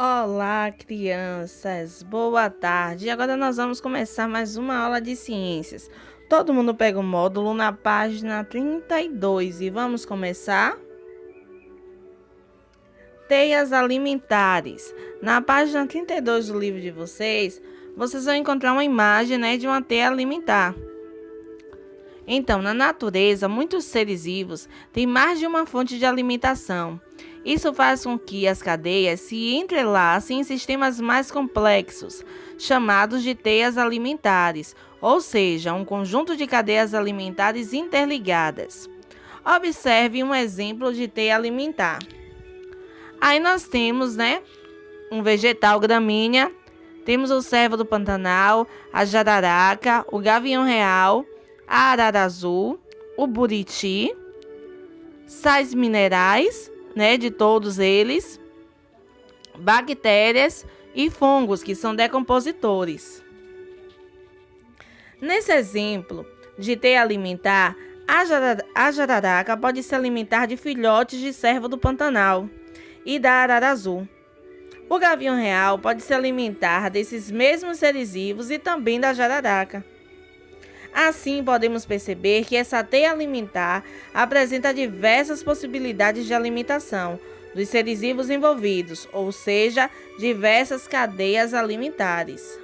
Olá, crianças! Boa tarde! Agora nós vamos começar mais uma aula de ciências. Todo mundo pega o módulo na página 32 e vamos começar? Teias alimentares. Na página 32 do livro de vocês vão encontrar uma imagem, de uma teia alimentar. Então, na natureza, muitos seres vivos têm mais de uma fonte de alimentação. Isso faz com que as cadeias se entrelacem em sistemas mais complexos, chamados de teias alimentares, ou seja, um conjunto de cadeias alimentares interligadas. Observe um exemplo de teia alimentar. Aí nós temos, um vegetal gramínea, temos o cervo do Pantanal, a jararaca, o gavião real, a arara azul, o buriti, sais minerais, de todos eles, bactérias e fungos, que são decompositores. Nesse exemplo de teia alimentar, a jararaca pode se alimentar de filhotes de cervo do Pantanal e da arara azul. O gavião real pode se alimentar desses mesmos seres vivos e também da jararaca. Assim, podemos perceber que essa teia alimentar apresenta diversas possibilidades de alimentação dos seres vivos envolvidos, ou seja, diversas cadeias alimentares.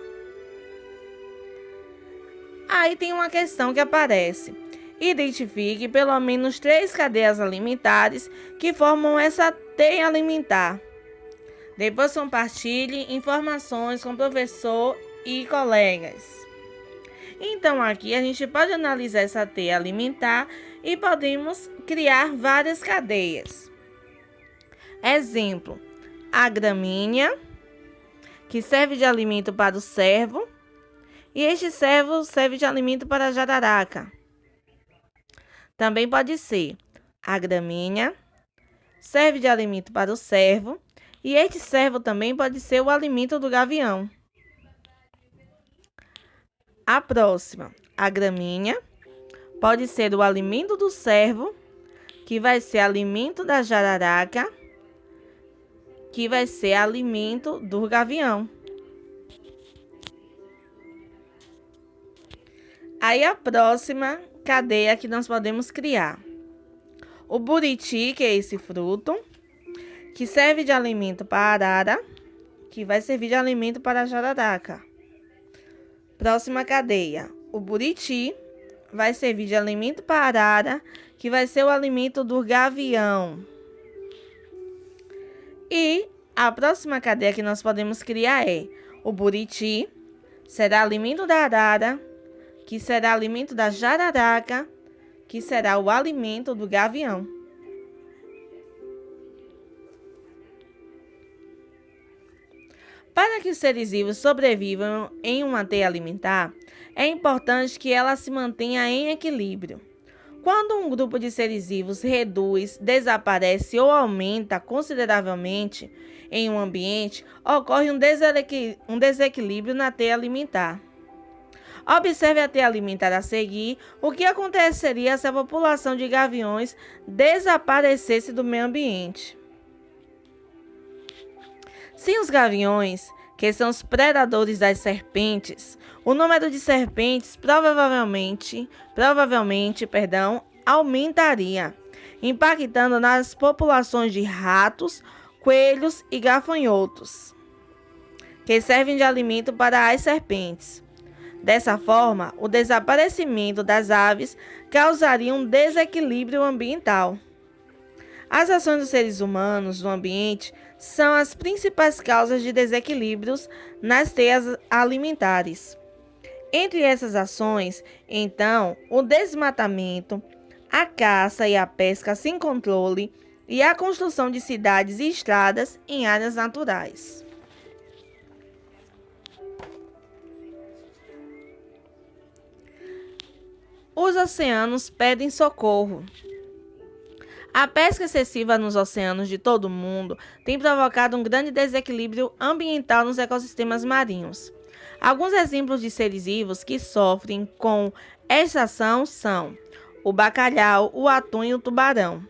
Aí tem uma questão que aparece. Identifique pelo menos 3 cadeias alimentares que formam essa teia alimentar. Depois compartilhe informações com o professor e colegas. Então, aqui a gente pode analisar essa teia alimentar e podemos criar várias cadeias. Exemplo, a gramínea, que serve de alimento para o cervo, e este cervo serve de alimento para a jararaca. Também pode ser a gramínea, serve de alimento para o cervo, e este cervo também pode ser o alimento do gavião. A próxima, a gramínea, pode ser o alimento do cervo, que vai ser alimento da jararaca, que vai ser alimento do gavião. Aí a próxima cadeia que nós podemos criar. O buriti, que é esse fruto, que serve de alimento para a arara, que vai servir de alimento para a jararaca. Próxima cadeia, o buriti vai servir de alimento para a arara, que vai ser o alimento do gavião. E a próxima cadeia que nós podemos criar é o buriti será alimento da arara, que será alimento da jararaca, que será o alimento do gavião. Para que os seres vivos sobrevivam em uma teia alimentar, é importante que ela se mantenha em equilíbrio. Quando um grupo de seres vivos reduz, desaparece ou aumenta consideravelmente em um ambiente, ocorre um desequilíbrio na teia alimentar. Observe a teia alimentar a seguir. O que aconteceria se a população de gaviões desaparecesse do meio ambiente? Se os gaviões, que são os predadores das serpentes, o número de serpentes provavelmente, aumentaria, impactando nas populações de ratos, coelhos e gafanhotos, que servem de alimento para as serpentes. Dessa forma, o desaparecimento das aves causaria um desequilíbrio ambiental. As ações dos seres humanos no ambiente são as principais causas de desequilíbrios nas teias alimentares. Entre essas ações, então, o desmatamento, a caça e a pesca sem controle e a construção de cidades e estradas em áreas naturais. Os oceanos pedem socorro. A pesca excessiva nos oceanos de todo o mundo tem provocado um grande desequilíbrio ambiental nos ecossistemas marinhos. Alguns exemplos de seres vivos que sofrem com esta ação são o bacalhau, o atum e o tubarão.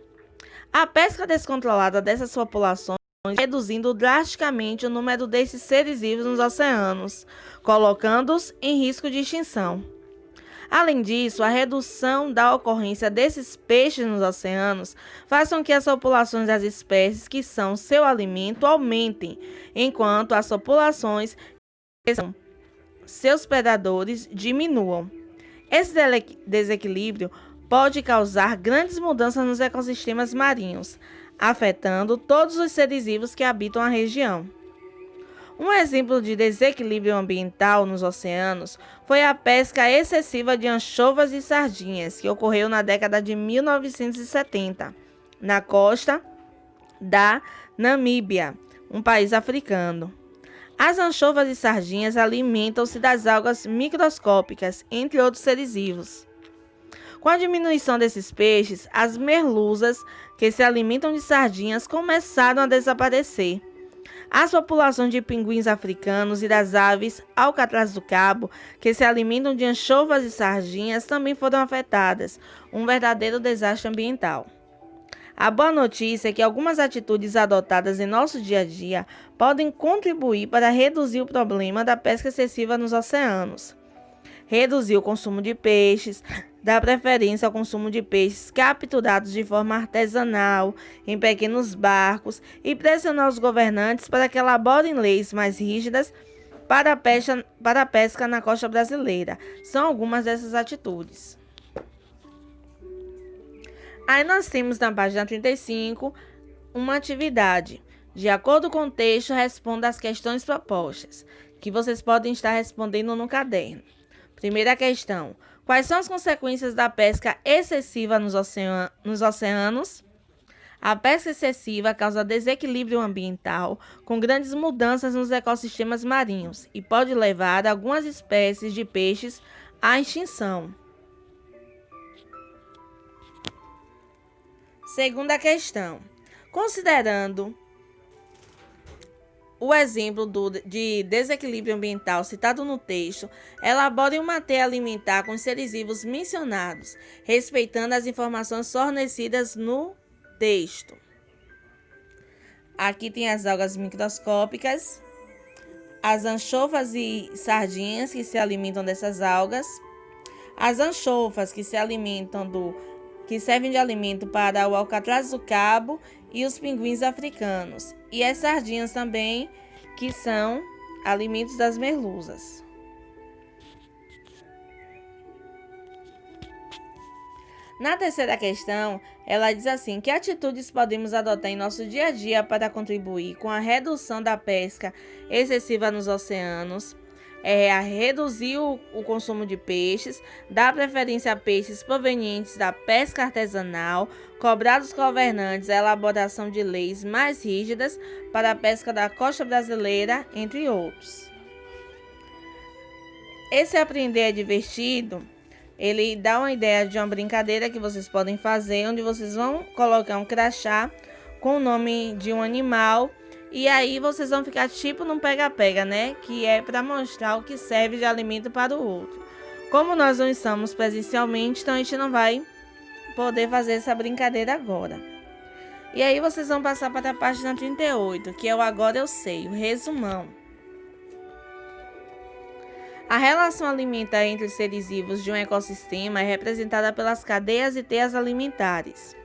A pesca descontrolada dessas populações reduzindo drasticamente o número desses seres vivos nos oceanos, colocando-os em risco de extinção. Além disso, a redução da ocorrência desses peixes nos oceanos faz com que as populações das espécies que são seu alimento aumentem, enquanto as populações que são seus predadores diminuam. Esse desequilíbrio pode causar grandes mudanças nos ecossistemas marinhos, afetando todos os seres vivos que habitam a região. Um exemplo de desequilíbrio ambiental nos oceanos foi a pesca excessiva de anchovas e sardinhas, que ocorreu na década de 1970, na costa da Namíbia, um país africano. As anchovas e sardinhas alimentam-se das algas microscópicas, entre outros seres vivos. Com a diminuição desses peixes, as merluzas, que se alimentam de sardinhas, começaram a desaparecer. As populações de pinguins africanos e das aves alcatraz do cabo, que se alimentam de anchovas e sardinhas, também foram afetadas, um verdadeiro desastre ambiental. A boa notícia é que algumas atitudes adotadas em nosso dia a dia podem contribuir para reduzir o problema da pesca excessiva nos oceanos. Reduzir o consumo de peixes, dar preferência ao consumo de peixes capturados de forma artesanal, em pequenos barcos, e pressionar os governantes para que elaborem leis mais rígidas para a pesca na costa brasileira. São algumas dessas atitudes. Aí nós temos na página 35 uma atividade. De acordo com o texto, responda às questões propostas, que vocês podem estar respondendo no caderno. Primeira questão: quais são as consequências da pesca excessiva nos oceanos? A pesca excessiva causa desequilíbrio ambiental, com grandes mudanças nos ecossistemas marinhos, e pode levar algumas espécies de peixes à extinção. Segunda questão: considerando o exemplo de desequilíbrio ambiental citado no texto, elabore uma teia alimentar com os seres vivos mencionados, respeitando as informações fornecidas no texto. Aqui tem as algas microscópicas, as anchovas e sardinhas que se alimentam dessas algas, as anchovas que servem de alimento para o alcatraz do cabo e os pinguins africanos, e as sardinhas também, que são alimentos das merluzas. Na terceira questão, ela diz assim: que atitudes podemos adotar em nosso dia a dia para contribuir com a redução da pesca excessiva nos oceanos? A reduzir o consumo de peixes, dar preferência a peixes provenientes da pesca artesanal, cobrar dos governantes a elaboração de leis mais rígidas para a pesca da costa brasileira, entre outros. Esse aprender é divertido. Ele dá uma ideia de uma brincadeira que vocês podem fazer, onde vocês vão colocar um crachá com o nome de um animal. E aí vocês vão ficar tipo num pega-pega, né? Que é para mostrar o que serve de alimento para o outro. Como nós não estamos presencialmente, então a gente não vai poder fazer essa brincadeira agora. E aí vocês vão passar para a página 38, que é o Agora Eu Sei, o resumão. A relação alimentar entre os seres vivos de um ecossistema é representada pelas cadeias e teias alimentares.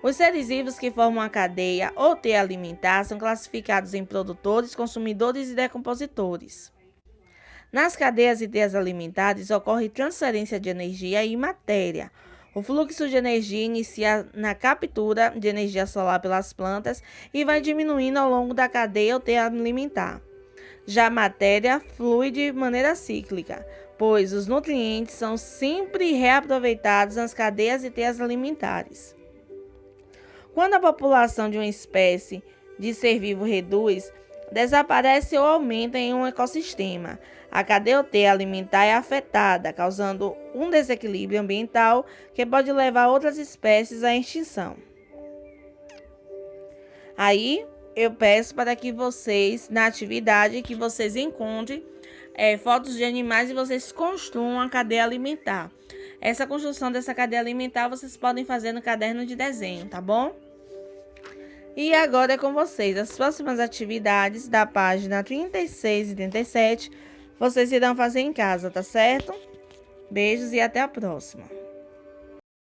Os seres vivos que formam a cadeia ou teia alimentar são classificados em produtores, consumidores e decompositores. Nas cadeias e teias alimentares ocorre transferência de energia e matéria. O fluxo de energia inicia na captura de energia solar pelas plantas e vai diminuindo ao longo da cadeia ou teia alimentar. Já a matéria flui de maneira cíclica, pois os nutrientes são sempre reaproveitados nas cadeias e teias alimentares. Quando a população de uma espécie de ser vivo reduz, desaparece ou aumenta em um ecossistema, a cadeia ou teia alimentar é afetada, causando um desequilíbrio ambiental que pode levar outras espécies à extinção. Aí eu peço para que vocês, na atividade, que vocês encontrem fotos de animais e vocês construam a cadeia alimentar. Essa construção dessa cadeia alimentar vocês podem fazer no caderno de desenho, tá bom? E agora é com vocês. As próximas atividades da página 36 e 37, vocês irão fazer em casa, tá certo? Beijos e até a próxima.